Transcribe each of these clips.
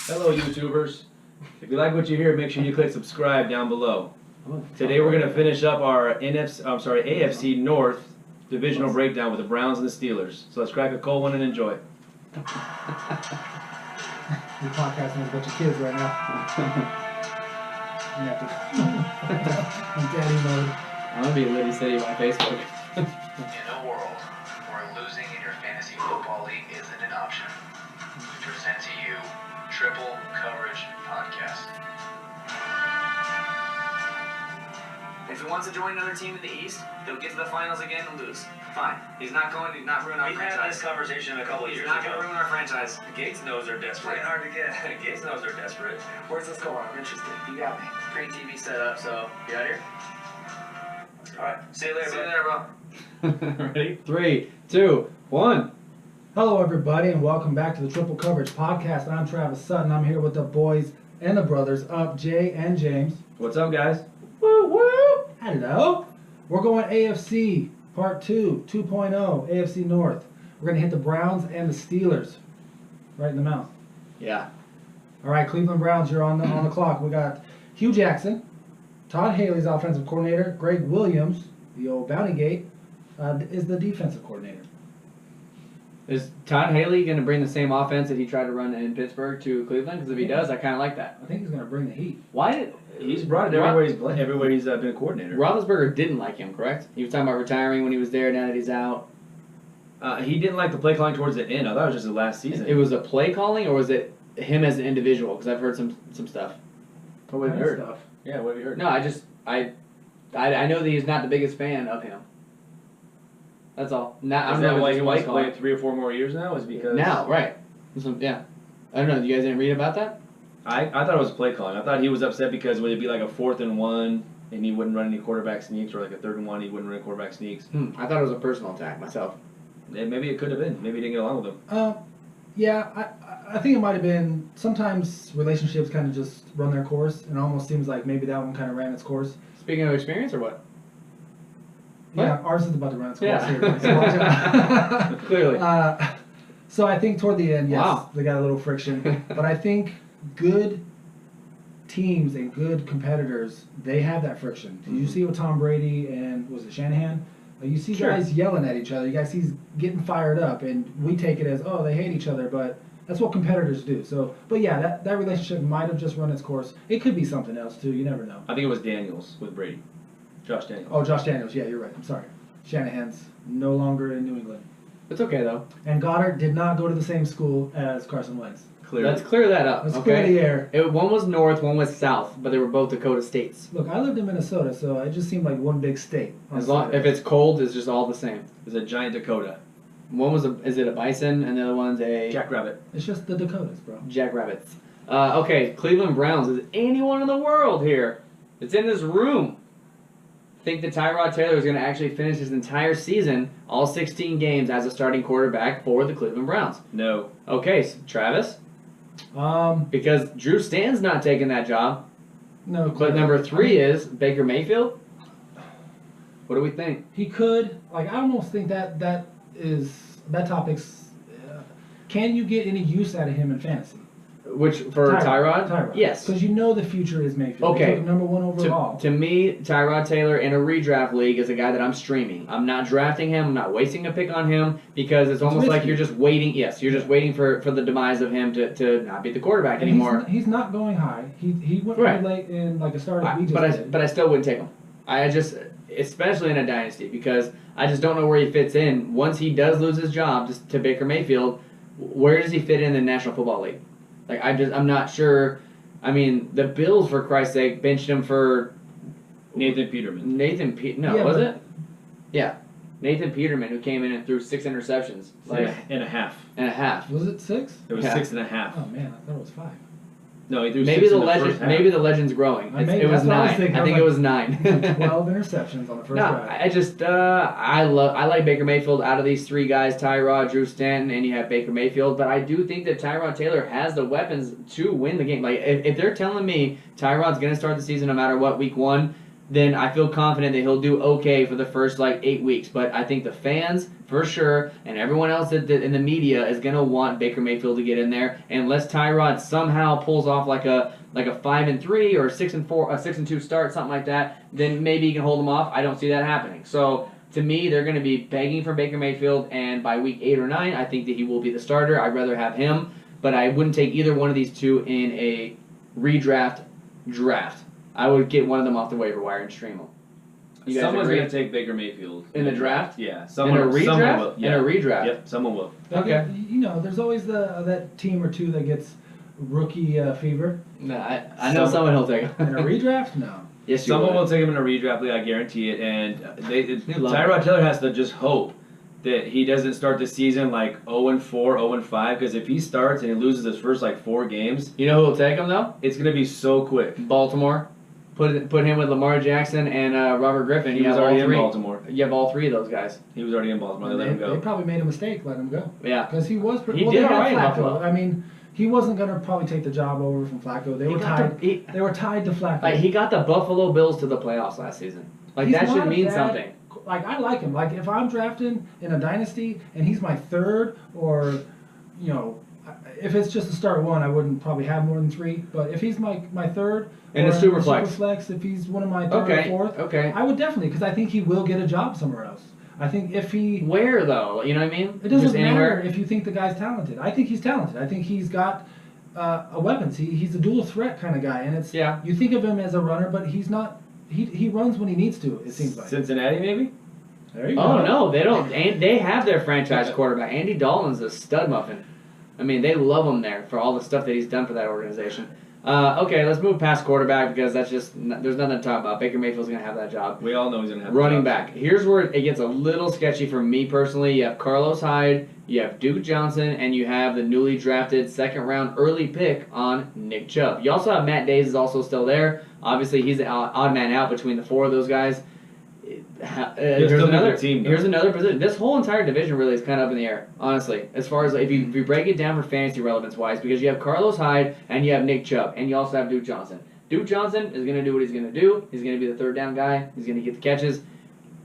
Hello, YouTubers. If you like what you hear, make sure you click subscribe down below. Today we're going to finish up our AFC North Divisional Breakdown with the Browns and the Steelers. So let's crack a cold one and enjoy. You're podcasting with a bunch of kids right now. I'm daddy mode. I'm going to be Liddy City on Facebook. In a world where losing in your fantasy football league isn't an option, we present to you Triple Coverage Podcast. If he wants to join another team in the East, he'll get to the finals again and lose. Fine. He's not going to not ruin our franchise. We had this conversation a couple of years ago. He's not going to ruin our franchise. Gates knows they're desperate. Playing hard to get. Gates knows they're desperate. Where's this going? I'm interested. You got me. Great TV setup, so you out here? Alright. See you later, bro. Ready? 3, 2, 1. Hello, everybody, and welcome back to the Triple Coverage Podcast. I'm Travis Sutton. I'm here with the boys and the brothers, Jay and James. What's up, guys? Woo woo! Hello. We're going AFC Part 2, 2.0, AFC North. We're going to hit the Browns and the Steelers right in the mouth. Yeah. All right, Cleveland Browns, you're on the clock. We got Hugh Jackson, Todd Haley's offensive coordinator, Greg Williams, the old Bounty Gate, is the defensive coordinator. Is Todd Haley going to bring the same offense that he tried to run in Pittsburgh to Cleveland? Because if he does, I kind of like that. I think he's going to bring the heat. Why did... He's brought it everywhere he's been a coordinator. Roethlisberger didn't like him, correct? He was talking about retiring when he was there, now that he's out. He didn't like the play calling towards the end. I thought it was just the last season. It was a play calling, or was it him as an individual? Because I've heard some stuff. What have you heard? Stuff. Yeah, what have you heard? No, I know that he's not the biggest fan of him. That's all. Not, Is that why he wants to play 3 or 4 more years now? Is because now, right? Yeah. I don't know. You guys didn't read about that? I thought it was play calling. I thought he was upset because would it be like a 4th and 1 and he wouldn't run any quarterback sneaks, or like a 3rd and 1 he wouldn't run quarterback sneaks. I thought it was a personal attack myself. And maybe it could have been. Maybe he didn't get along with him. Yeah, I think it might have been. Sometimes relationships kind of just run their course, and it almost seems like maybe that one kind of ran its course. Speaking of experience, or what? Yeah, ours is about to run its course Yeah. here. So watch out. Clearly. So I think toward the end, yes, Wow. they got a little friction. But I think good teams and good competitors, they have that friction. Did you see with Tom Brady and, was it Shanahan? Like, you see guys yelling at each other. You guys see getting fired up, and we take it as, oh, they hate each other, but that's what competitors do. So, but yeah, that relationship might have just run its course. It could be something else, too. You never know. I think it was Daniels with Brady. Josh Daniels. Oh, Josh Daniels. Yeah, you're right. I'm sorry. Shanahan's no longer in New England. It's okay, though. And Goddard did not go to the same school as Carson Wentz. Clearly. Let's clear that up, Let's clear the air. One was north, one was south, but they were both Dakota states. Look, I lived in Minnesota, so it just seemed like one big state. If it's cold, it's just all the same. It's a giant Dakota. One was is it a bison, and the other one's a Jackrabbit. It's just the Dakotas, bro. jackrabbits. Okay, Cleveland Browns. Is anyone in the world here that's in this room think that Tyrod Taylor is going to actually finish his entire season, all 16 games, as a starting quarterback for the Cleveland Browns? No. Okay, so Travis? Um, Because Drew Stanton's not taking that job. no. But number 3 is Baker Mayfield. What do we think? He could. Like, I almost think that topic's. Can you get any use out of him in fantasy? Which for Tyrod? Yes. Because you know the future is Mayfield. Okay. They took him number 1 overall. To me, Tyrod Taylor in a redraft league is a guy that I'm streaming. I'm not drafting him. I'm not wasting a pick on him because it's almost like you're just waiting. Yes, you're just waiting for the demise of him to not be the quarterback And anymore. He's not going high. He went Right. pretty late in like a start we just did. But I still wouldn't take him. I just, especially in a dynasty, because I just don't know where he fits in. Once he does lose his job to Baker Mayfield, where does he fit in the National Football League? Like, I'm not sure. I mean, the Bills, for Christ's sake, benched him for Nathan Peterman. Yeah. Nathan Peterman, who came in and threw 6 interceptions. And a half. And a half. Was it 6? It was 6.5. Oh man, I thought it was 5. No, he threw Maybe 6 the in the legend. first half. Maybe the legend's growing. It was that's what I was 9. thinking. I think it was 9. 12 interceptions on the first No, drive. I just I like Baker Mayfield out of these 3 guys: Tyrod, Drew Stanton, and you have Baker Mayfield. But I do think that Tyrod Taylor has the weapons to win the game. Like if they're telling me Tyrod's going to start the season no matter what, week 1, then I feel confident that he'll do okay for the first 8 weeks. But I think the fans, for sure, and everyone else in the media is going to want Baker Mayfield to get in there. And unless Tyrod somehow pulls off like a 5-3 or a 6-4, a 6-2 start, something like that, then maybe he can hold them off. I don't see that happening. So to me, they're going to be begging for Baker Mayfield, and by week 8 or 9, I think that he will be the starter. I'd rather have him, but I wouldn't take either one of these two in a redraft draft. I would get one of them off the waiver wire and stream them. You guys Someone's agree? going to take Baker Mayfield. In the draft? Yeah. In a Someone redraft? will. In Yeah. a redraft? Yep, someone will. Okay. There's always that team or two that gets rookie fever. No, I know someone will take him. In a redraft, no. Yes, you Someone would. will take him in a redraft league, I guarantee it. And love Tyrod it. Taylor has to just hope that he doesn't start the season 0-4, 0-5, because if he starts and he loses his first 4 games, You know who will take him, though? it's going to be so quick. Baltimore. Put him with Lamar Jackson and Robert Griffin. He You was have all already in three. Baltimore. You have all three of those guys. He was already in Baltimore. They let him They go. probably made a mistake letting him go. Yeah. Because he was He well, did they had all right in Flacco. Buffalo. I mean, he wasn't going to probably take the job over from Flacco. They were tied. They were tied to Flacco. He got the Buffalo Bills to the playoffs last season. He's That should not mean bad. something. I like him. If I'm drafting in a dynasty and he's my third, or if it's just a start one, I wouldn't probably have more than 3. But if he's my third, And or a super flex. if he's one of my third Okay. or fourth, Okay. I would definitely, because I think he will get a job somewhere else. I think if he, Where though? You know what I mean? it doesn't Just matter anywhere. if you think the guy's talented. I think he's talented. I think he's got a weapons. He's a dual threat kind of guy, and it's Yeah. you think of him as a runner, but he's not. He runs when he needs to. It seems like. Cincinnati, maybe? There you Oh go. no, they don't. They have their franchise quarterback. Andy Dalton's a stud muffin. I mean, they love him there for all the stuff that he's done for that organization. Okay, let's move past quarterback because that's just there's nothing to talk about. Baker Mayfield's gonna have that job. We all know he's going to have Running a job. back. Here's where it gets a little sketchy for me personally. You have Carlos Hyde, you have Duke Johnson, and you have the newly drafted second-round early pick on Nick Chubb. You also have Matt Days is also still there. Obviously, he's the odd man out between the 4 of those guys. Here's still another good team, though. Here's another position. This whole entire division really is kind of up in the air, honestly. As far as if you break it down for fantasy relevance wise, because you have Carlos Hyde and you have Nick Chubb, and you also have Duke Johnson. Duke Johnson is going to do what he's going to do. He's going to be the third down guy. He's going to get the catches.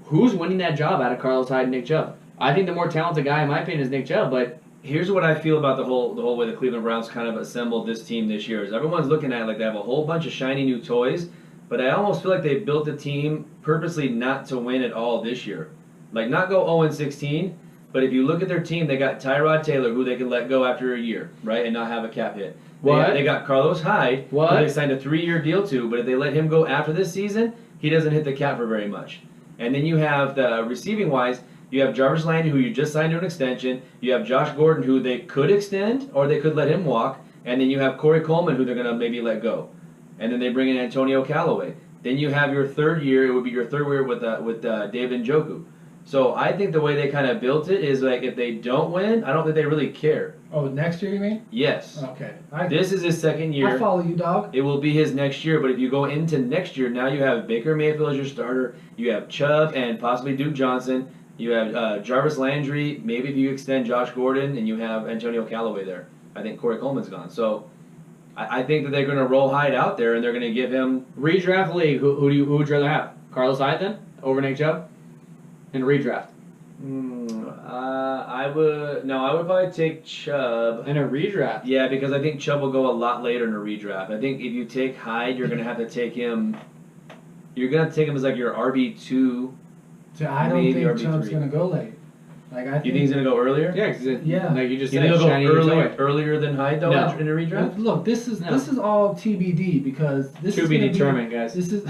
Who's winning that job out of Carlos Hyde and Nick Chubb? I think the more talented guy, in my opinion, is Nick Chubb. But Here's what I feel about the whole way the Cleveland Browns kind of assembled this team this year. Is everyone's looking at it like they have a whole bunch of shiny new toys, but I almost feel like they built the team purposely not to win at all this year. Not go 0-16, but if you look at their team, they got Tyrod Taylor, who they can let go after a year, right, and not have a cap hit. What? They got Carlos Hyde, What? who they signed a 3-year deal to, but if they let him go after this season, he doesn't hit the cap for very much. And then you have the receiving-wise, you have Jarvis Landry, who you just signed to an extension. You have Josh Gordon, who they could extend, or they could let him walk. And then you have Corey Coleman, who they're going to maybe let go. And then they bring in Antonio Callaway. Then you have your third year. It would be your third year with David Njoku. So I think the way they kind of built it is if they don't win, I don't think they really care. Oh, next year you mean? Yes. Okay. This is his second year. I follow you, dog. It will be his next year, but if you go into next year, now you have Baker Mayfield as your starter. You have Chubb and possibly Duke Johnson. You have Jarvis Landry. Maybe if you extend Josh Gordon, and you have Antonio Callaway there. I think Corey Coleman's gone. So I think that they're going to roll Hyde out there, and they're going to give him. redraft league, who would you rather have? Carlos Hyde then over Nick Chubb? In redraft. I would probably take Chubb. In a redraft. Yeah, because I think Chubb will go a lot later in a redraft. I think if you take Hyde, you're going to have to take him. You're going to have to take him as your RB2. So I don't Maybe think RB3. Chubb's going to go late. I You think he's going to go earlier? Yeah, because Yeah. like you just You said, think he'll shiny go new toy. earlier than Hyde though No. in a redraft? Look, this is all TBD because this To is be gonna determined, guys. This is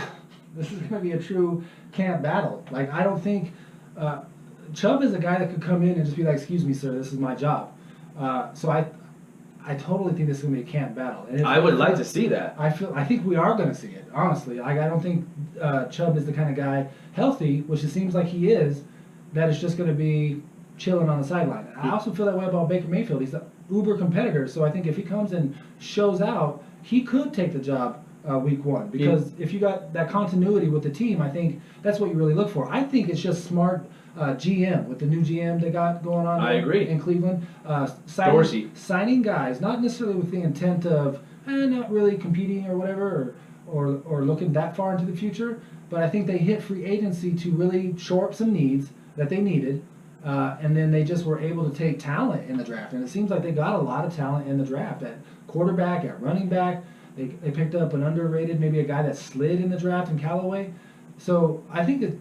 going to be a true camp battle. I don't think Chubb is a guy that could come in and just be like, "Excuse me, sir, this is my job." So I totally think this is going to be a camp battle. And I would like to see that. I think we are going to see it. Honestly, I don't think Chubb is the kind of guy healthy, which it seems like he is, that is just going to be chilling on the sideline. I also feel that way about Baker Mayfield. He's an uber competitor, so I think if he comes and shows out, he could take the job week 1 because if you got that continuity with the team, I think that's what you really look for. I think it's just smart GM with the new GM they got going on. I agree. In Cleveland, Dorsey. signing guys, not necessarily with the intent of not really competing or whatever, or looking that far into the future, but I think they hit free agency to really shore up some needs that they needed, and then they just were able to take talent in the draft. And it seems like they got a lot of talent in the draft at quarterback, at running back. They picked up an underrated, maybe a guy that slid in the draft in Callaway. So I think that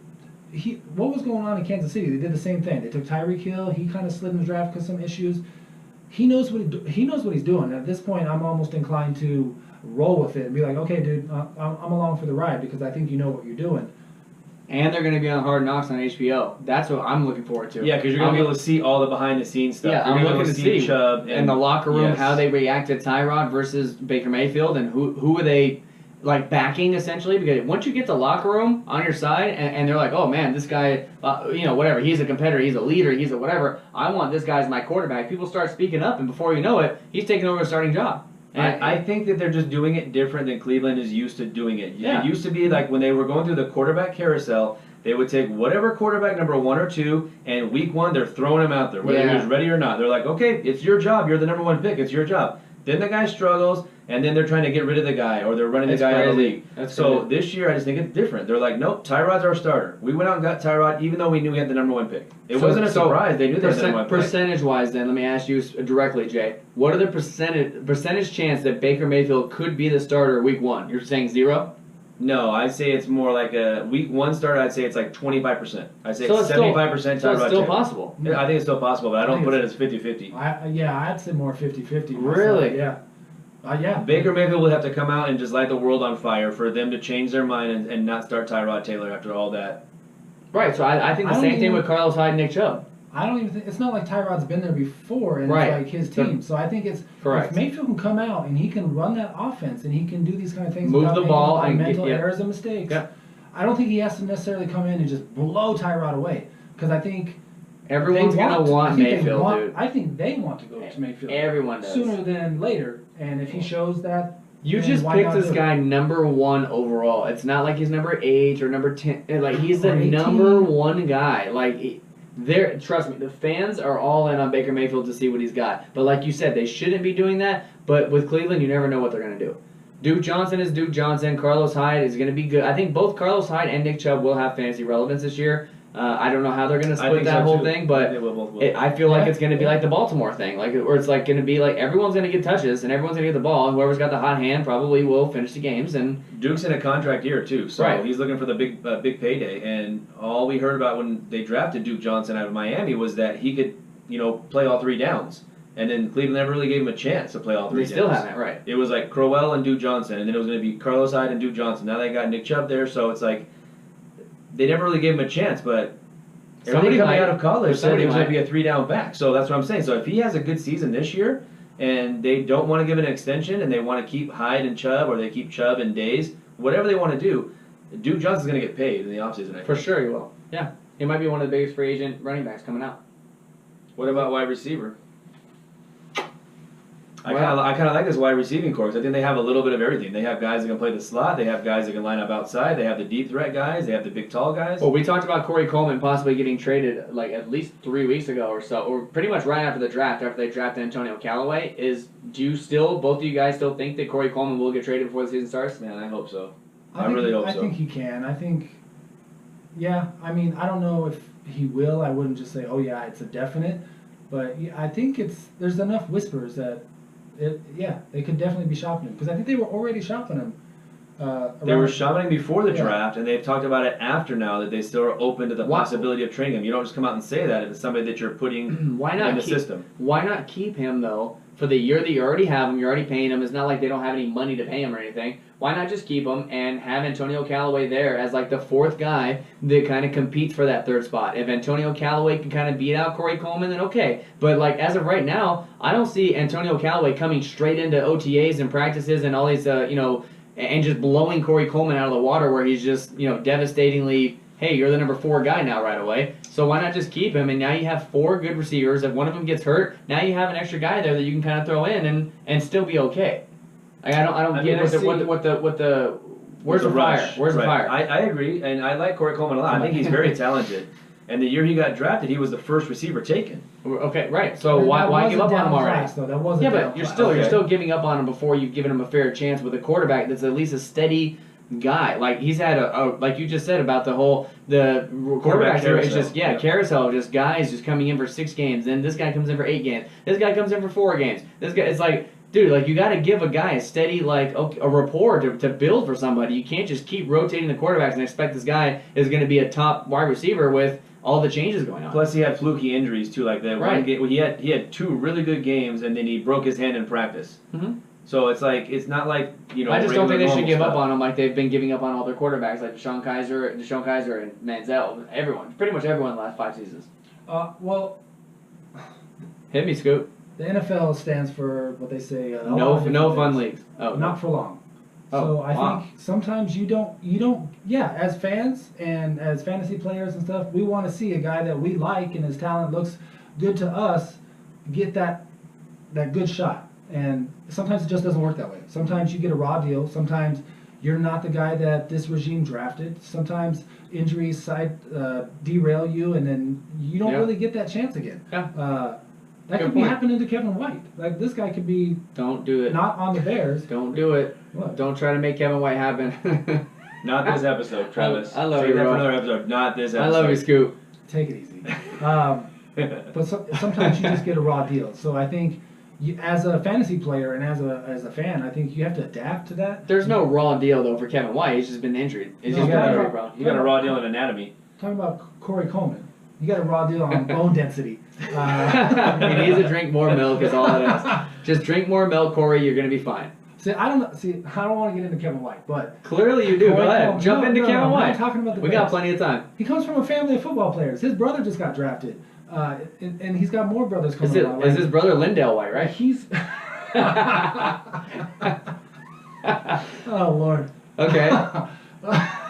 what was going on in Kansas City? They did the same thing. They took Tyreek Hill. He kind of slid in the draft because of some issues. He knows what he's doing. And at this point, I'm almost inclined to roll with it and be like, okay, dude, I'm along for the ride because I think you know what you're doing. And they're going to be on Hard Knocks on HBO. That's what I'm looking forward to. Yeah, because you're going to be able to see all the behind-the-scenes stuff. Yeah, you're I'm gonna looking to be able see Chubb in the locker room yes. how they react to Tyrod versus Baker Mayfield, and who are they like backing essentially? Because once you get the locker room on your side, and they're like, oh man, this guy, whatever, he's a competitor, he's a leader, he's a whatever. I want this guy as my quarterback. People start speaking up, and before you know it, he's taking over a starting job. And I think that they're just doing it different than Cleveland is used to doing it. Yeah. It used to be like when they were going through the quarterback carousel, they would take whatever quarterback number 1 or 2, and week 1 they're throwing him out there, whether he was ready or not. They're like, okay, it's your job. You're the number 1 pick. It's your job. Then the guy struggles, and then they're trying to get rid of the guy, or they're running the guy out of the league. So this year, I just think it's different. They're like, nope, Tyrod's our starter. We went out and got Tyrod, even though we knew he had the number 1 pick. It wasn't a surprise. They knew they had the number 1 pick. Percentage-wise, then, let me ask you directly, Jay. What are the percentage chance that Baker Mayfield could be the starter week 1? You're saying 0? No, I'd say it's more like a week 1 starter. I'd say it's like 25%. I'd say So it's it's 75% Tyrod. So it's still possible. Yeah, I think it's still possible, but I don't think put it as 50-50. I'd say more 50-50. Really? Yeah. Yeah. Baker Mayfield would have to come out and just light the world on fire for them to change their mind and not start Tyrod Taylor after all that. Right, so I think the same thing with Carlos Hyde and Nick Chubb. I don't even think it's not like Tyrod's been there before and Right. it's like his team. So I think it's Correct. if Mayfield can come out and he can run that offense and he can do these kind of things Move without the making ball a lot of and mental get- errors and mistakes. Yeah. I don't think he has to necessarily come in and just blow Tyrod away because I think Everyone's they going to want I think they Mayfield, want- dude. I think they want to go to Mayfield Everyone does. sooner than later, and if he shows that. You then just why picked not this do it? guy number 1 overall. It's not like he's number 8 or number 10. Like he's the Or 18. number 1 guy. Like trust me, the fans are all in on Baker Mayfield to see what he's got. But like you said, they shouldn't be doing that. But with Cleveland, you never know what they're going to do. Duke Johnson is Duke Johnson. Carlos Hyde is going to be good. I think both Carlos Hyde and Nick Chubb will have fantasy relevance this year. I don't know how they're going to split that whole thing, but They will, both will. I feel like Yeah. it's going to be like the Baltimore thing, like where it's like going to be like everyone's going to get touches and everyone's going to get the ball, and whoever's got the hot hand probably will finish the games. And Duke's in a contract year too, so Right. he's looking for the big payday. And all we heard about when they drafted Duke Johnson out of Miami was that he could, play all 3 downs. And then Cleveland never really gave him a chance to play all 3 they downs. still haven't, right? It was like Crowell and Duke Johnson, and then it was going to be Carlos Hyde and Duke Johnson. Now they got Nick Chubb there, so it's like they never really gave him a chance. But everybody Somebody coming might. out of college said he was going to Somebody be a 3-down back. So that's what I'm saying. So if he has a good season this year, and they don't want to give an extension, and they want to keep Hyde and Chubb, or they keep Chubb and Days, whatever they want to do, Duke Johnson's going to get paid in the offseason, I For think. sure he will. Yeah, he might be one of the biggest free agent running backs coming out. What about wide receiver? I Well- kind of like this wide receiving corps. I think they have a little bit of everything. They have guys that can play the slot. They have guys that can line up outside. They have the deep threat guys. They have the big tall guys. Well, we talked about Corey Coleman possibly getting traded like at least 3 weeks ago or so, or pretty much right after the draft, after they drafted Antonio Callaway. Both of you guys still think that Corey Coleman will get traded before the season starts? Man, I hope so. I really hope so. I think he can. I think, yeah. I mean, I don't know if he will. I wouldn't just say, oh yeah, it's a definite. But yeah, I think there's enough whispers that, they could definitely be shopping him because I think they were already shopping him. They were shopping him before the Yeah. draft, and they've talked about it after now that they still are open to the Why- possibility of trading him. You don't just come out and say that if it's somebody that you're putting Why in not the keep? system. Why not keep him though for the year that you already have him? You're already paying him. It's not like they don't have any money to pay him or anything. Why not just keep him and have Antonio Callaway there as like the 4th guy that kind of competes for that 3rd spot? If Antonio Callaway can kind of beat out Corey Coleman, then okay. But like as of right now, I don't see Antonio Callaway coming straight into OTAs and practices and all these, and just blowing Corey Coleman out of the water where he's just, devastatingly, hey, you're the number 4 guy now right away. So why not just keep him? And now you have 4 good receivers. If one of them gets hurt, now you have an extra guy there that you can kind of throw in and still be okay. Like, I don't I get mean, what the where's the fire? rush? Where's the Right. fire? I agree, and I like Corey Coleman a lot. I think he's very talented. And the year he got drafted, he was the first receiver taken. Okay, right. So And why that give was up a on him down already? class, though. That was a Yeah, down but you're class. still giving up on him before you've given him a fair chance with a quarterback that's at least a steady guy. Like he's had a like you just said about the quarterback carousel. it's just carousel of just guys just coming in for 6 games, then this guy comes in for 8 games, this guy comes in for 4 games. This guy, it's like, dude, like you got to give a guy a steady a rapport to build for somebody. You can't just keep rotating the quarterbacks and expect this guy is going to be a top wide receiver with all the changes going on. Plus, he had fluky injuries too. Like that Right. one game, he had 2 really good games, and then he broke his hand in practice. Mhm. So it's not like I just don't think they should regular give up normal on him like they've been giving up on all their quarterbacks, like Deshaun Kaiser, and Manziel. Everyone, pretty much everyone, the last 5 seasons. Well, Hit me, Scoop. the NFL stands for what they say. a lot No, of no different fun things. leagues. Oh, Not for long. Oh, So I wow. think sometimes you don't. Yeah, as fans and as fantasy players and stuff, we want to see a guy that we like and his talent looks good to us get that good shot. And sometimes it just doesn't work that way. Sometimes you get a raw deal. Sometimes you're not the guy that this regime drafted. Sometimes injuries derail you, and then you don't Yeah. really get that chance again. Yeah. That Good could be point. happening to Kevin White. Like this guy could be Don't do it. not on the Bears. Don't do it. What? Don't try to make Kevin White happen. Not this episode, Travis. I love Save you, that for bro. another episode. Not this I episode. love you, Scoop. Take it easy. But sometimes you just get a raw deal. So I think as a fantasy player and as a fan, I think you have to adapt to that. There's no raw deal though for Kevin White. He's just been injured. He's No, just you been got injured, a- bro. You got a raw deal in anatomy. Talking about Corey Coleman, you got a raw deal on bone density. He needs to drink more milk. Is all it is. Just drink more milk, Corey. You're gonna be fine. I don't want to get into Kevin White, but Clearly you do. Corey Go ahead. Coleman- Jump no, into no, Kevin I'm not White. talking about the We got Bears. plenty of time. He comes from a family of football players. His brother just got drafted, and he's got more brothers coming along. Is his brother Lindell White, right? He's. Oh Lord. Okay.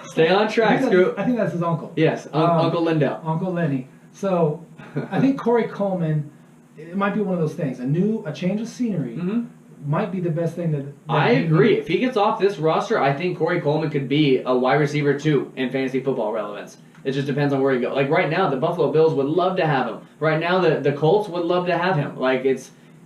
Stay on track, Scoop. I think that's his uncle. Yes, Uncle Lindell. Uncle Lenny. So, I think Corey Coleman, it might be one of those things. A change of scenery Mhm. might be the best thing that I he agree. needs. If he gets off this roster, I think Corey Coleman could be a wide receiver too in fantasy football relevance. It just depends on where you go. Like right now, the Buffalo Bills would love to have him. Right now, the Colts would love to have him. Like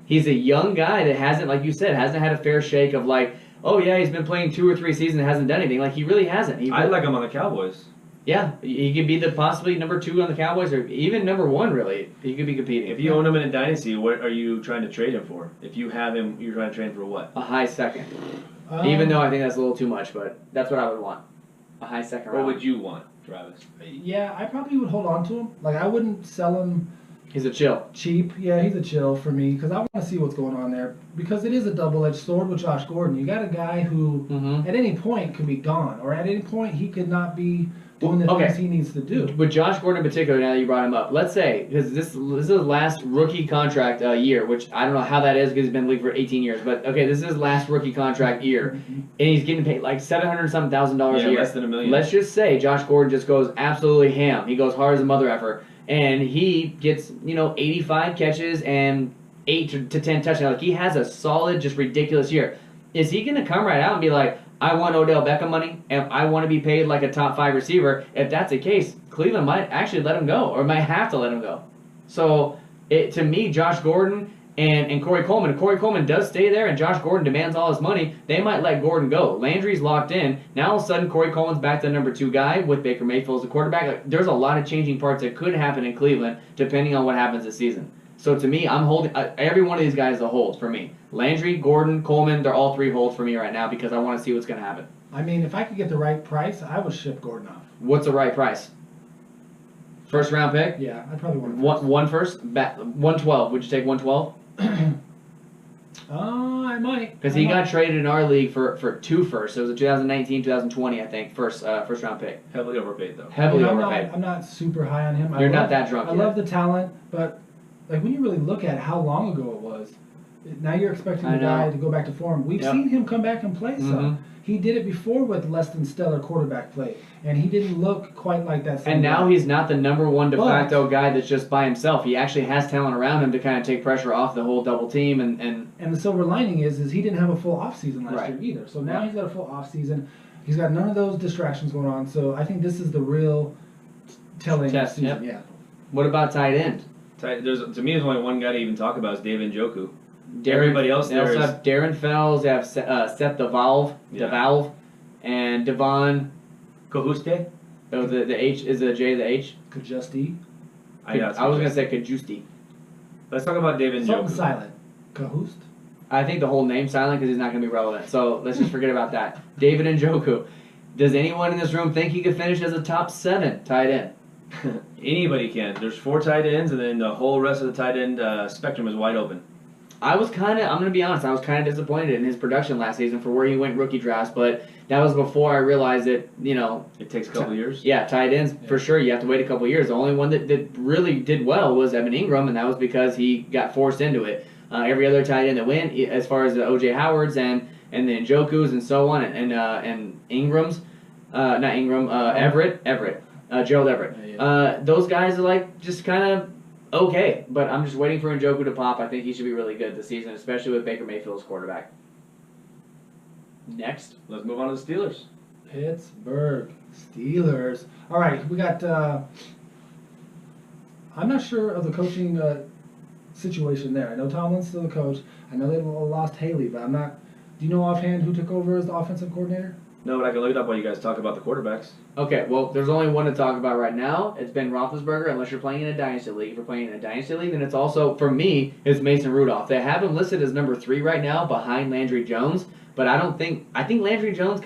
he's a young guy that hasn't, like you said, hasn't had a fair shake of like, oh yeah, he's been playing 2 or 3 seasons and hasn't done anything. Like he really hasn't. I like him on the Cowboys. Yeah, he could be the possibly number 2 on the Cowboys or even number 1. Really, he could be competing. If you own him in a dynasty, what are you trying to trade him for? If you have him, you're trying to trade him for what? A high second, even though I think that's a little too much, but that's what I would want. A high second What round. would you want, Travis? Yeah, I probably would hold on to him. Like I wouldn't sell him He's a chill. cheap. Yeah, he's a chill for me because I want to see what's going on there because it is a double-edged sword with Josh Gordon. You got a guy who Mm-hmm. at any point could be gone, or at any point he could not be doing the Okay. things he needs to do. With Josh Gordon in particular, now that you brought him up, let's say, because this is his last rookie contract year, which I don't know how that is because he's been in the league for 18 years, but okay, this is his last rookie contract year, and he's getting paid like $700,000 a year. Less than $1 million. Let's just say Josh Gordon just goes absolutely ham. He goes hard as a mother effer, and he gets 85 catches and 8 to 10 touchdowns. Like he has a solid, just ridiculous year. Is he going to come right out and be like, I want Odell Beckham money, and I want to be paid like a top 5 receiver? If that's the case, Cleveland might actually let him go, or might have to let him go. So, to me, Josh Gordon and Corey Coleman, if Corey Coleman does stay there and Josh Gordon demands all his money, they might let Gordon go. Landry's locked in. Now, all of a sudden, Corey Coleman's back to the number 2 guy with Baker Mayfield as the quarterback. Like, there's a lot of changing parts that could happen in Cleveland depending on what happens this season. So to me, I'm holding every one of these guys a hold for me. Landry, Gordon, Coleman, they're all 3 holds for me right now because I want to see what's going to happen. I mean, if I could get the right price, I would ship Gordon off. What's the right price? First round pick? Yeah, I'd probably want One first? 112. Would you take 112? I might. Because he got traded in our league for 2 firsts. It was a 2019, 2020, I think, first round pick. Heavily overpaid, though. Heavily I'm overpaid. I'm not super high on him. You're not that drunk I yet. love the talent, but like when you really look at how long ago it was, now you're expecting I the know. guy to go back to form. We've Yep. seen him come back and play some. Mhm. He did it before with less than stellar quarterback play, and he didn't look quite like that. Same And now guy. he's not the number 1 de But- facto guy that's just by himself. He actually has talent around him to kind of take pressure off the whole double team. And And the silver lining is he didn't have a full off season last Right. year either. So now he's got a full off season. He's got none of those distractions going on. So I think this is the real telling Test, season. yep. Yeah. What about tight end? To me, there's only one guy to even talk about is David Njoku. Everybody else They also there is- have Darren Fells. They have Seth the Valve, and Devon. Kohuste? Oh, the H is the J the H. Kajusti. I was gonna say Kajusti. Let's talk about David Something Njoku. silent. Kahoost. I think the whole name's silent because he's not gonna be relevant. So let's just forget about that. David Njoku. Does anyone in this room think he could finish as a top 7 tight end? Anybody can. There's 4 tight ends, and then the whole rest of the tight end spectrum is wide open. I'm going to be honest, I was kind of disappointed in his production last season for where he went rookie drafts, but that was before I realized that, It takes a couple years. yeah, tight ends, for sure, you have to wait a couple years. The only one that really did well was Evan Ingram, and that was because he got forced into it. Every other tight end that went, as far as the O.J. Howards and the Njokus and so on, and Ingrams, not Ingram, Everett, Gerald Everett. Yeah. Those guys are like just kind of okay, but I'm just waiting for Njoku to pop. I think he should be really good this season, especially with Baker Mayfield as quarterback. Next. Let's move on to the Steelers. Pittsburgh Steelers. All right, we got. I'm not sure of the coaching situation there. I know Tomlin's still the coach. I know they lost Haley, but I'm not. Do you know offhand who took over as the offensive coordinator? No, but I can look it up while you guys talk about the quarterbacks. Okay, well, there's only one to talk about right now. It's Ben Roethlisberger, unless you're playing in a dynasty league. If you're playing in a dynasty league, then it's also, for me, it's Mason Rudolph. They have him listed as number 3 right now, behind Landry Jones. But I think Landry Jones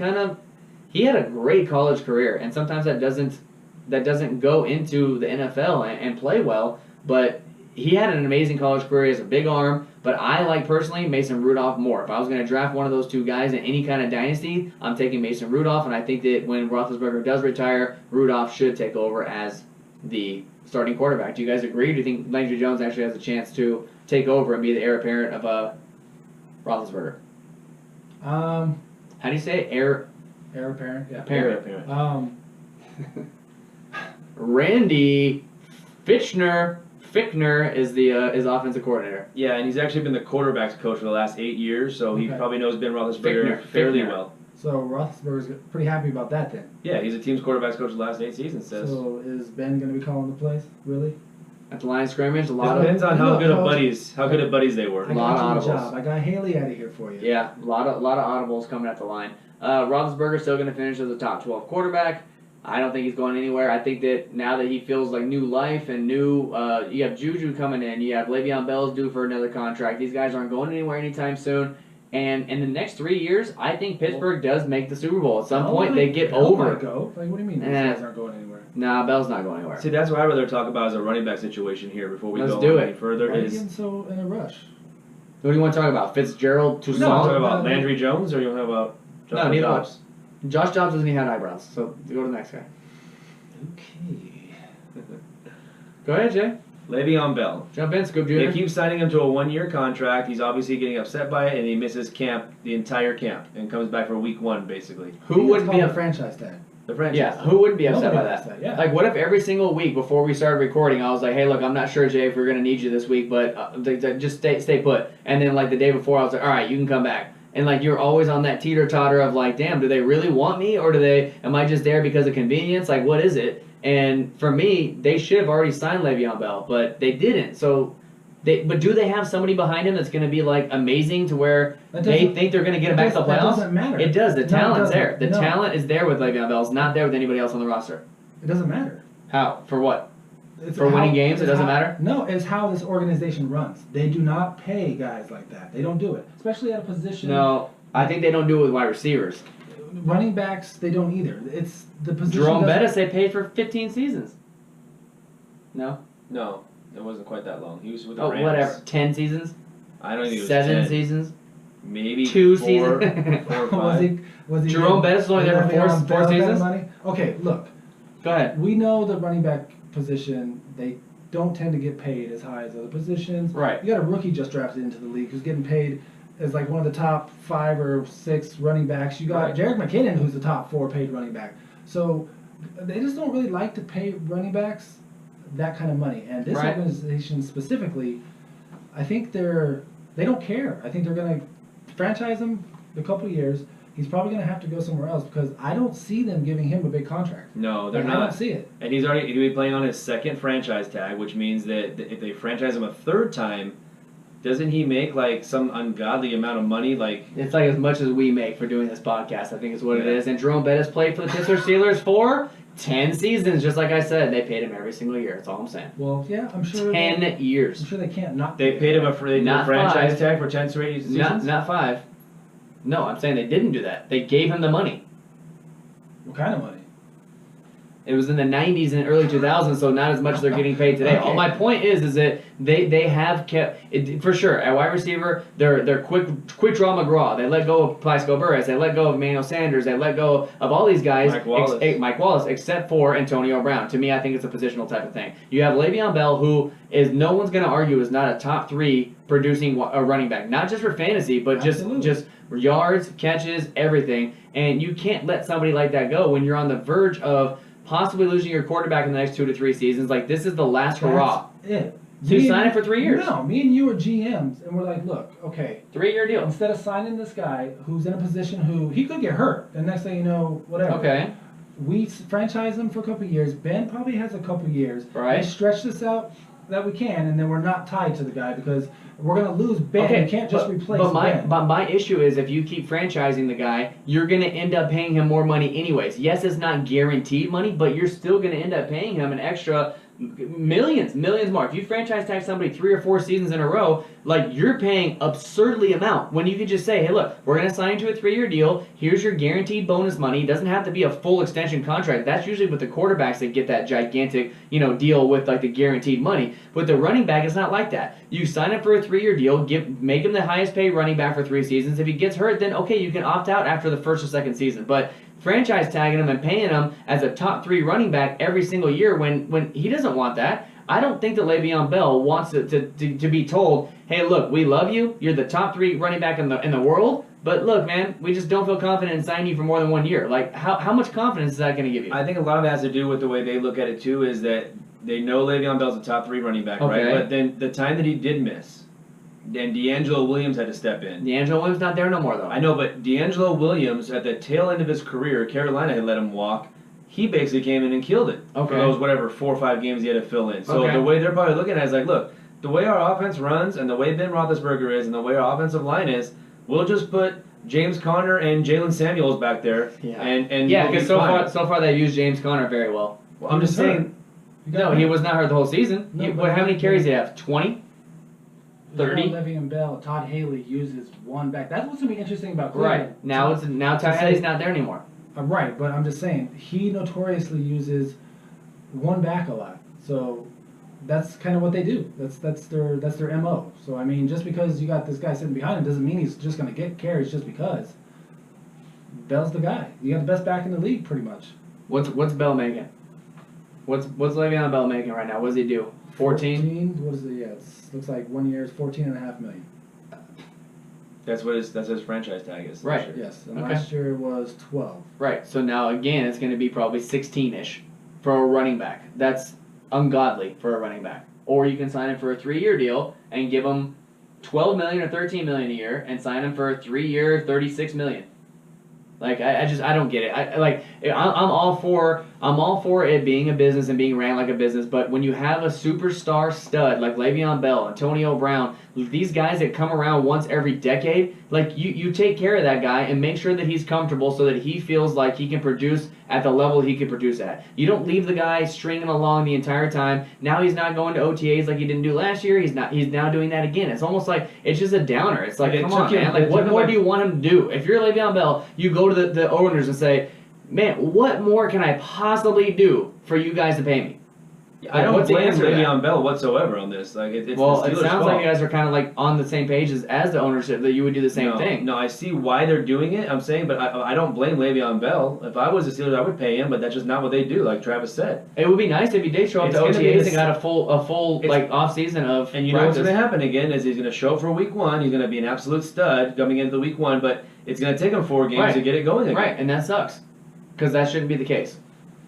he had a great college career, and sometimes that doesn't go into the NFL and play well. But he had an amazing college career. He has a big arm. But I like, personally, Mason Rudolph more. If I was going to draft one of those 2 guys in any kind of dynasty, I'm taking Mason Rudolph, and I think that when Roethlisberger does retire, Rudolph should take over as the starting quarterback. Do you guys agree? Do you think Landry Jones actually has a chance to take over and be the heir apparent of Roethlisberger? How do you say it? Heir apparent. Yeah. apparent. Randy Fichtner is the is offensive coordinator. Yeah, and he's actually been the quarterback's coach for the last 8 years, so he Okay. probably knows Ben Roethlisberger fairly Fichtner. well. So Roethlisberger's pretty happy about that then. Yeah, he's a team's quarterback's coach the last 8 seasons. Says. So is Ben going to be calling the plays? Really? At the line of scrimmage, a It lot of depends on how Look, good of Coach, buddies they were. I Lot got of you a audibles. job. I got Haley out of here for you. yeah, a lot of audibles coming at the line. Roethlisberger's still going to finish as a top 12 quarterback. I don't think he's going anywhere. I think that now that he feels like new life and new, you have Juju coming in, you have Le'Veon Bell's due for another contract. These guys aren't going anywhere anytime soon. And in the next 3 years, I think Pittsburgh does make the Super Bowl. At some point, they get Bell over might it. go. Like, what do you mean these Eh. guys aren't going anywhere? Nah, Bell's not going anywhere. See, that's what I'd rather talk about as a running back situation here before we Let's go do any it. further. Why are you Is getting so in a rush? What do you want to talk about? Fitzgerald, you Toussaint? want to talk No, about no. Landry Jones or you want to talk about No, Josh neither one. Jacobs? Josh Jacobs doesn't even have eyebrows, so go to the next guy. Okay. Go ahead, Jay. Le'Veon Bell. Jump in, Scoop They Jr. keep signing him to a 1-year contract. He's obviously getting upset by it, and he misses the entire camp, and comes back for week 1, basically. Who wouldn't be a a franchise tag? The franchise. Yeah, who wouldn't be upset by Nobody that? upset, yeah. Like, what if every single week before we started recording, I was like, hey, look, I'm not sure, Jay, if we're going to need you this week, but just stay put. And then, like, the day before, I was like, all right, you can come back. And, like, you're always on that teeter-totter of, like, damn, do they really want me, or am I just there because of convenience? Like, what is it? And for me, they should have already signed Le'Veon Bell, but they didn't. So, but do they have somebody behind him that's going to be, like, amazing to where That they doesn't- think they're going to get him back to the That playoffs? doesn't matter. It does. The No, it talent's doesn't. there. The No. talent is there with Le'Veon Bell. It's not there with anybody else on the roster. It doesn't matter. How? For what? It's For winning games, it it's doesn't how- matter? No, it's how this organization runs. They do not pay guys like that. They don't do it, especially at a position. No, I think they don't do it with wide receivers. Running backs, they don't either. It's the position. Jerome doesn't- Bettis, they paid for 15 seasons. No? No, it wasn't quite that long. He was with the Oh, Rams. whatever. 10 seasons? I don't think it was 7 10. seasons? Maybe 2 4, seasons? 4 or 5. was he Jerome Bettis was only there for Le'Veon four Bell kind of seasons? Money? Okay, look, Go ahead. we know the running back position, they don't tend to get paid as high as other positions. Right. You got a rookie just drafted into the league who's getting paid as like one of the top 5 or 6 running backs. You got Right. Jerick McKinnon, who's the top 4 paid running back. So they just don't really like to pay running backs that kind of money. And this Right. organization specifically, I think they don't care. I think they're going to franchise him a couple of years, he's probably going to have to go somewhere else because I don't see them giving him a big contract. No, they're Like, not. I don't see it. And he's already going to be playing on his second franchise tag, which means that if they franchise him a third time, doesn't he make like some ungodly amount of money? Like It's like as much as we make for doing this podcast, I think is what it Yeah. is. And Jerome Bettis played for the Pittsburgh Steelers for 10 seasons, just like I said. They paid him every single year. That's all I'm saying. Well, yeah, I'm sure. 10 I'm years. sure they can't not. they paid him they did a Not franchise 5. tag for 10 straight seasons. Not 5. No, I'm saying they didn't do that. They gave him the money. What kind of money? It was in the 90s and early 2000s, so not as much as they're getting paid today. Okay. All my point is that they have kept it, for sure at wide receiver. They're quick draw McGraw. They let go of Plaxico Burress. They let go of Emmanuel Sanders. They let go of all these guys. Mike Wallace, except for Antonio Brown. To me, I think it's a positional type of thing. You have Le'Veon Bell, who is no one's going to argue is not a top 3 producing a running back, not just for fantasy, but Absolutely. just yards, catches, everything. And you can't let somebody like that go when you're on the verge of possibly losing your quarterback in the next 2 to 3 seasons. Like, this is the last hurrah. That's it. So you Me sign and- it for 3 years. No, me and you are GMs, and we're like, look, okay, 3-year deal. instead of signing this guy who's in a position who he could get hurt, and next thing you know, whatever. Okay. We franchise him for a couple of years. Ben probably has a couple of years. Right. We stretch this out that we can, and then we're not tied to the guy because we're gonna lose Ben. Okay, You can't just replace but Ben. my issue is if you keep franchising the guy, you're going to end up paying him more money anyways. Yes, it's not guaranteed money, but you're still going to end up paying him an extra millions more. If you franchise tag somebody 3 or 4 seasons in a row, like you're paying absurdly amount when you could just say, hey, look, we're going to sign you to a 3-year deal. Here's your guaranteed bonus money. It doesn't have to be a full extension contract. That's usually with the quarterbacks that get that gigantic, deal with like the guaranteed money. With the running back, it's not like that. You sign up for a 3-year deal, make him the highest paid running back for 3 seasons. If he gets hurt, then okay, you can opt out after the first or second season. But franchise tagging him and paying him as a top 3 running back every single year when he doesn't want that. I don't think that Le'Veon Bell wants to be told, hey, look, we love you. You're the top 3 running back in the world. But look, man, we just don't feel confident in signing you for more than 1 year. Like, how much confidence is that going to give you? I think a lot of it has to do with the way they look at it too. Is that they know Le'Veon Bell's a top 3 running back, Okay. right? But then the time that he did miss, then D'Angelo Williams had to step in. D'Angelo Williams not there no more, though. I know, but D'Angelo Williams, at the tail end of his career, Carolina had let him walk. He basically came in and killed it for Okay. those, 4 or 5 games he had to fill in. So Okay. the way they're probably looking at it is like, look, the way our offense runs and the way Ben Roethlisberger is and the way our offensive line is, we'll just put James Conner and Jalen Samuels back there. Yeah. And Yeah, we'll be because so fine. far they've used James Conner very well. Well, I'm just He was saying, No, he was not hurt the whole season. No, How many carries did he have? 20? 30? Le'Veon Bell, Todd Haley uses one back. That's what's gonna be interesting about Right. Cleveland. Now Todd Haley's not there anymore. Right, but I'm just saying he notoriously uses one back a lot. So that's kind of what they do. That's their MO. So I mean, just because you got this guy sitting behind him doesn't mean he's just gonna get carries just because. Bell's the guy. You got the best back in the league, pretty much. What's Bell making? What's Le'Veon Bell making right now? What does he do? 14? What is it? Yeah, it looks like 1 year is 14.5 million. that's his franchise tag is. Right. Sure. Yes, and Okay. last year was 12. Right. So now again, it's going to be probably 16-ish for a running back. That's ungodly for a running back. Or you can sign him for a 3-year deal and give him 12 million or 13 million a year and sign him for a 3-year, 36 million. Like I don't get it. I'm all for it being a business and being ran like a business. But when you have a superstar stud like Le'Veon Bell, Antonio Brown, these guys that come around once every decade, like you take care of that guy and make sure that he's comfortable so that he feels like he can produce at the level he can produce at. You don't leave the guy stringing along the entire time. Now he's not going to OTAs like he didn't do last year. He's now doing that again. It's almost like it's just a downer. It's like, It come took on, him- man. Like, it what took him more like- do you want him to do? If you're Le'Veon Bell, you go to the owners and say, man, what more can I possibly do for you guys to pay me? I don't What's the blame answer to that? Le'Veon Bell whatsoever on this. Like it's Well, the it Steelers' sounds fault. like you guys are kind of like on the same page as the ownership, that you would do the same no, thing. No, I see why they're doing it. I'm saying, but I don't blame Le'Veon Bell. If I was the Steelers, I would pay him, but that's just not what they do. Like Travis said. It would be nice if he did show up It's to gonna be OTAs the and got a full it's- like off season of And you know what's practice. going to happen again is he's going to show up for week 1. He's going to be an absolute stud coming into week 1, but it's going to take him 4 games Right. to get it going again. Right, and that sucks because that shouldn't be the case.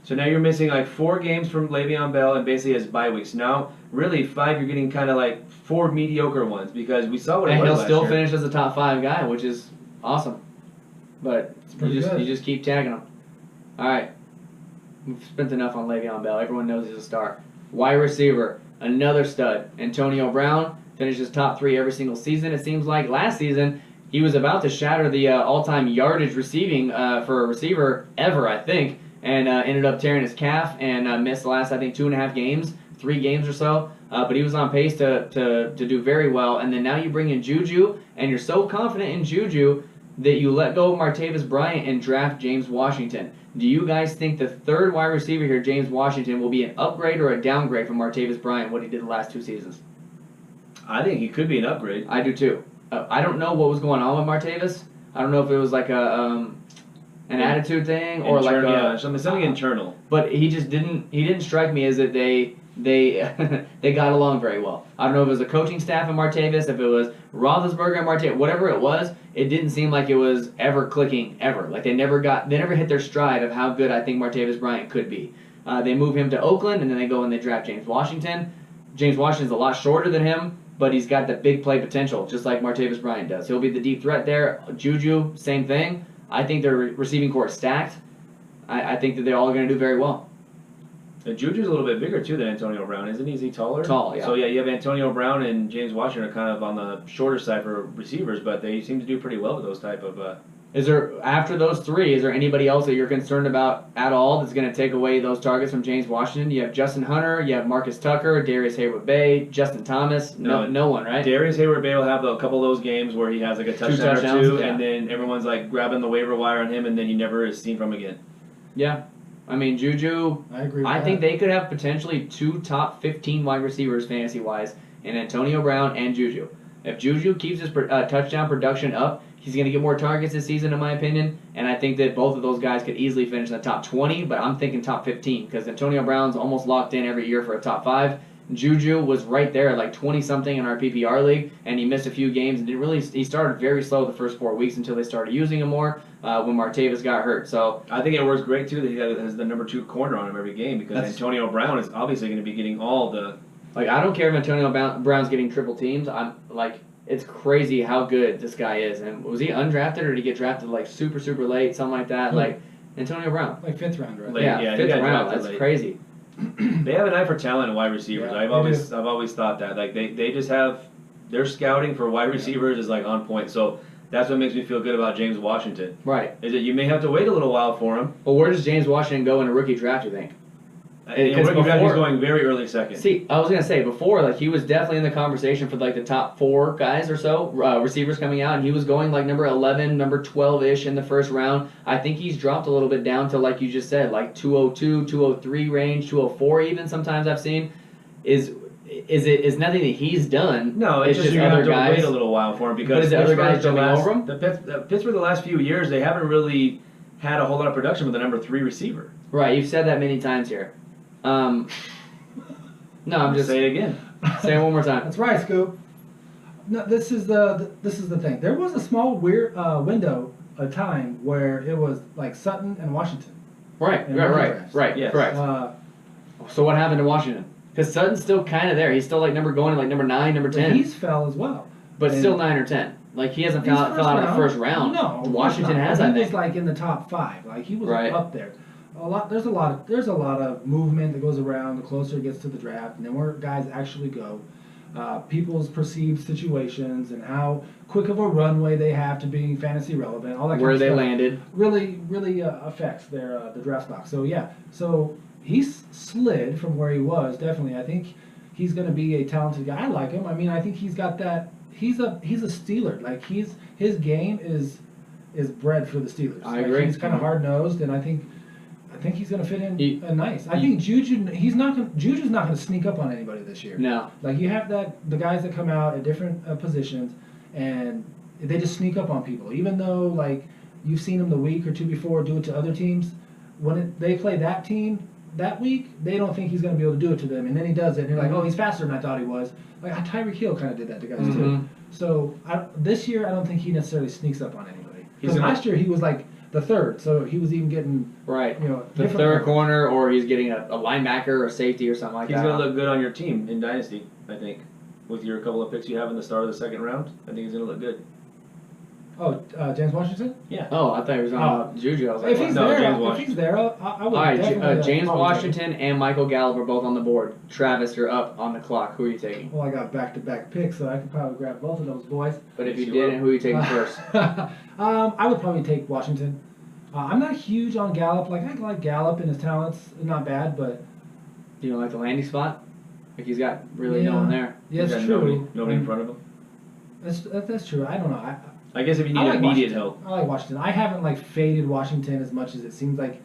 So now you're missing like 4 games from Le'Veon Bell and basically his bye weeks. Now, really 5, you're getting kind of like 4 mediocre ones because we saw what it And was he'll last still year. finish as a top 5 guy, which is awesome. but pretty good. you just keep tagging them. All right, we've spent enough on Le'Veon Bell. Everyone knows he's a star. Wide receiver, another stud. Antonio Brown finishes top 3 every single season. It seems like last season he was about to shatter the all-time yardage receiving for a receiver ever, I think, and ended up tearing his calf and missed the last, I think, 2.5 games, 3 games or so. But he was on pace to do very well. And then now you bring in Juju, and you're so confident in Juju that you let go of Martavis Bryant and draft James Washington. Do you guys think the third wide receiver here, James Washington, will be an upgrade or a downgrade from Martavis Bryant, what he did the last 2 seasons? I think he could be an upgrade. I do too. I don't know what was going on with Martavis. I don't know if it was like an attitude thing or something internal. But he just didn't strike me as that they got along very well. I don't know if it was the coaching staff in Martavis, if it was Roethlisberger and Martavis, whatever it was. It didn't seem like it was ever clicking ever. Like they never hit their stride of how good I think Martavis Bryant could be. They move him to Oakland and then they go and they draft James Washington. James Washington's a lot shorter than him, but he's got the big play potential, just like Martavis Bryant does. He'll be the deep threat there. Juju, same thing. I think their receiving core is stacked. I think that they're all going to do very well. And Juju's a little bit bigger, too, than Antonio Brown, isn't he? Is he taller? Tall, yeah. So, yeah, you have Antonio Brown and James Washington are kind of on the shorter side for receivers, but they seem to do pretty well with those type of... Is there, after those 3, is there anybody else that you're concerned about at all that's going to take away those targets from James Washington? You have Justin Hunter, you have Marcus Tucker, Darius Hayward-Bay, Justin Thomas. No one, right? Darius Hayward-Bay will have a couple of those games where he has like a touchdown or 2, yeah. And then everyone's like grabbing the waiver wire on him, and then he never is seen from again. Yeah. I mean, Juju, I agree with I that. think they could have potentially 2 top 15 wide receivers fantasy-wise in Antonio Brown and Juju. If Juju keeps his touchdown production up, he's going to get more targets this season, in my opinion, and I think that both of those guys could easily finish in the top 20, but I'm thinking top 15 because Antonio Brown's almost locked in every year for a top 5. Juju was right there at like 20-something in our PPR league, and he missed a few games and he started very slow the first 4 weeks until they started using him more when Martavis got hurt. So I think it works great, too, that he has the number 2 corner on him every game because Antonio Brown is obviously going to be getting all the... Like, I don't care if Antonio Brown's getting triple teams. I'm like... It's crazy how good this guy is. And was he undrafted or did he get drafted like super, super late, something like that? Like Antonio Brown. Like 5th round, right? Late, Yeah, he 5th got round. drafted That's late. crazy. They have an eye for talent in wide receivers. Yeah, I've always thought that. Like they just have their scouting for wide receivers is like on point. So that's what makes me feel good about James Washington. Right. Is that you may have to wait a little while for him. Well, where does James Washington go in a rookie draft, you think? And Because rookie draft, before- he's going very early second. See, I was going to say, before, like, he was definitely in the conversation for, like, the top 4 guys or so, receivers coming out, and he was going, like, number 11, number 12-ish in the first round. I think he's dropped a little bit down to, like you just said, like 202, 203 range, 204 even sometimes I've seen. Is nothing that he's done. No, it's just you're other going to have to guys. wait a little while for him because But is the other guys Pittsburgh jumping over him? Pittsburgh the last few years, they haven't really had a whole lot of production with the number 3 receiver. Right, you've said that many times here. No, I'm just Say it again. say it one more time. That's right, Scoop. No, this is the thing. There was a small weird window of time where it was like Sutton and Washington. Right, And right, Yes. correct. So what happened to Washington? Because Sutton's still kind of there. He's still like number 9, number 10, He's fell as well. but and- still 9 or 10. Like he hasn't He's fell out of the first round. No, Washington he's not. has. He I was think. like in the top 5. Like he was Right. up there. There's a lot of movement that goes around the closer it gets to the draft, and then where guys actually go. People's perceived situations and how quick of a runway they have to being fantasy relevant. All that kind Where of they stuff landed. really affects their the draft stock. So yeah, so he's slid from where he was. Definitely, I think he's going to be a talented guy. I like him. I mean, I think he's got that. He's a Steeler. Like his game is bred for the Steelers. I Like, agree. He's kind of hard nosed, and I think he's going to fit in nice. I he- think Juju's not going to sneak up on anybody this year. No. Like you have the guys that come out at different positions, and they just sneak up on people. Even though like you've seen them the week or two before do it to other teams, when they play that team that week, they don't think he's going to be able to do it to them, and then he does it, and you're like, oh, he's faster than I thought he was. Like Tyreek Hill kind of did that to guys too. So this year, I don't think he necessarily sneaks up on anybody. Because last year he was like the third, so he was even getting Right. the The third corner, or he's getting a linebacker or safety or something like He's that. going to look good on your team in Dynasty, I think. With your couple of picks you have in the start of the second round, I think he's going to look good. James Washington. Oh, I thought he was on Juju. I was like, If he's No, there, James if Washington. he's there, I would all right, definitely. James probably take him. Washington and Michael Gallup are both on the board. Travis, you're up on the clock. Who are you taking? Well, I got back-to-back picks, so I could probably grab both of those boys. But if you Sure. didn't, who are you taking first? I would probably take Washington. I'm not huge on Gallup. Like I like Gallup and his talents, not bad, but Do you don't like the landing spot? Like he's got really no one there. yeah, He's it's got true. Nobody in front of him. That's true. I don't know. I guess if you need I like immediate Washington. help. I like Washington. I haven't like faded Washington as much as it seems like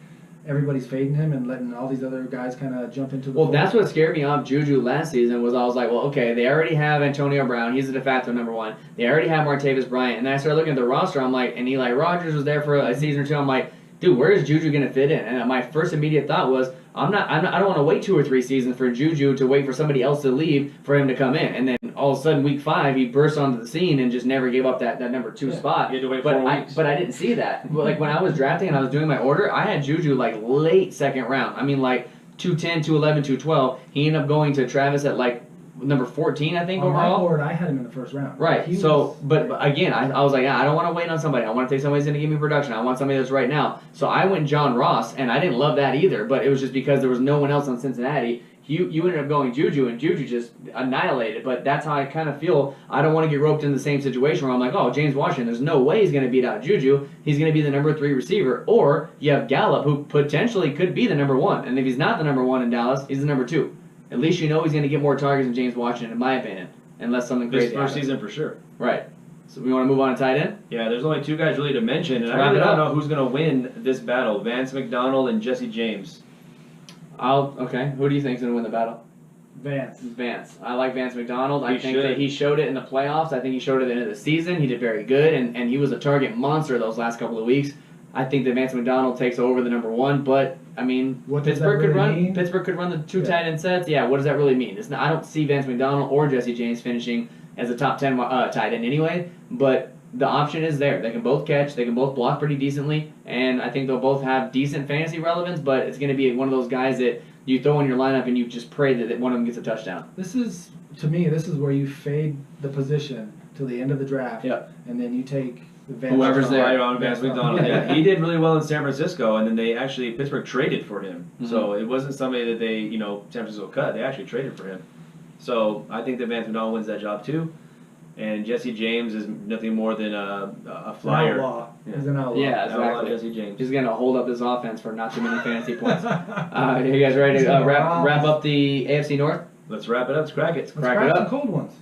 everybody's fading him and letting all these other guys kind of jump into the. Well, fold. that's what scared me off Juju last season was I was like, well, okay, they already have Antonio Brown. He's the de facto number one. They already have Martavis Bryant. And then I started looking at the roster. I'm like, and Eli Rogers was there for a season or two. I'm like, dude, where is Juju going to fit in? And my first immediate thought was, I don't want to wait 2 or 3 seasons for Juju to wait for somebody else to leave for him to come in. And then all of a sudden, week 5, he burst onto the scene and just never gave up that number 2 spot. You had to wait But 4 weeks. But I didn't see that. Like when I was drafting and I was doing my order, I had Juju like late second round. I mean like 210, 211, 212. He ended up going to Travis at like number 14, I think, on my overall. board, I had him in the first round. Right. He So, was- but again, I was like, I don't want to wait on somebody. I want to take somebody who's going to give me production. I want somebody that's right now. So I went John Ross, and I didn't love that either. But it was just because there was no one else on Cincinnati. You ended up going Juju, and Juju just annihilated. But that's how I kind of feel. I don't want to get roped in the same situation where I'm like, oh, James Washington, there's no way he's going to beat out Juju. He's going to be the number 3 receiver. Or you have Gallup, who potentially could be the number 1. And if he's not the number 1 in Dallas, he's the number 2. At least you know he's going to get more targets than James Washington, in my opinion, unless something This crazy first happens. season for sure. Right. So we want to move on to tight end? Yeah, there's only 2 guys really to mention, and I Wrap really it don't up. know who's going to win this battle: Vance McDonald and Jesse James. Okay. Who do you think's going to win the battle? Vance. Vance. I like Vance McDonald. I He think should. that he showed it in the playoffs. I think he showed it at the end of the season. He did very good, and he was a target monster those last couple of weeks. I think that Vance McDonald takes over the number 1, but I mean, What does Pittsburgh that could really run. mean? Pittsburgh could run the 2 Yeah. tight end sets. Yeah. What does that really mean? It's not, I don't see Vance McDonald or Jesse James finishing as a top 10 tight end anyway. But the option is there. They can both catch. They can both block pretty decently, and I think they'll both have decent fantasy relevance. But it's going to be one of those guys that you throw in your lineup and you just pray that one of them gets a touchdown. This is where you fade the position till the end of the draft. Yep. And then you take the Vance. Whoever's there. Right on Vance McDonald. Yeah. Yeah, he did really well in San Francisco, and then Pittsburgh traded for him. Mhm. So it wasn't somebody that San Francisco cut. They actually traded for him. So I think that Vance McDonald wins that job too. And Jesse James is nothing more than a flyer. An outlaw. Yeah. He's an outlaw. Yeah, Outlaw exactly. Jesse James. He's going to hold up this offense for not too many fantasy points. Are you guys ready to wrap up the AFC North? Let's wrap it up. Let's crack it. Let's crack it crack up. some cold ones.